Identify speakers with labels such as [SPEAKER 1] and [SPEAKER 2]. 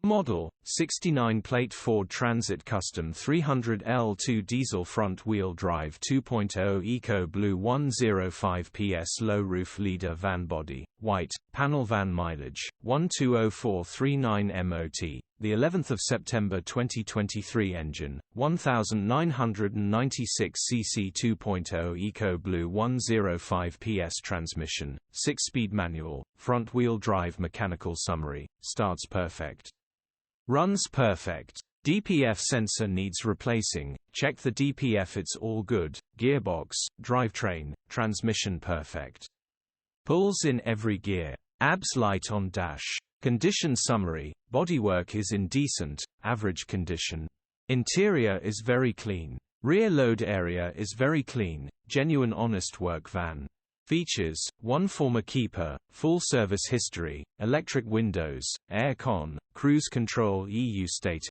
[SPEAKER 1] Model, 69 plate Ford Transit Custom 300 L2 diesel front-wheel drive 2.0 EcoBlue 105ps low roof leader van body, white, panel van mileage, 120439 MOT, the 11th of September 2023 engine, 1996 cc 2.0 EcoBlue 105ps transmission, 6-speed manual, front-wheel drive mechanical summary, starts perfect. Runs perfect. DPF sensor needs replacing, check the DPF it's all good, gearbox, drivetrain, transmission perfect. Pulls in every gear. ABS light on dash. Condition summary, bodywork is in decent, average condition. Interior is very clean. Rear load area is very clean, genuine honest work van. Features, 1 former keeper, full service history, electric windows, air con, cruise control EU state,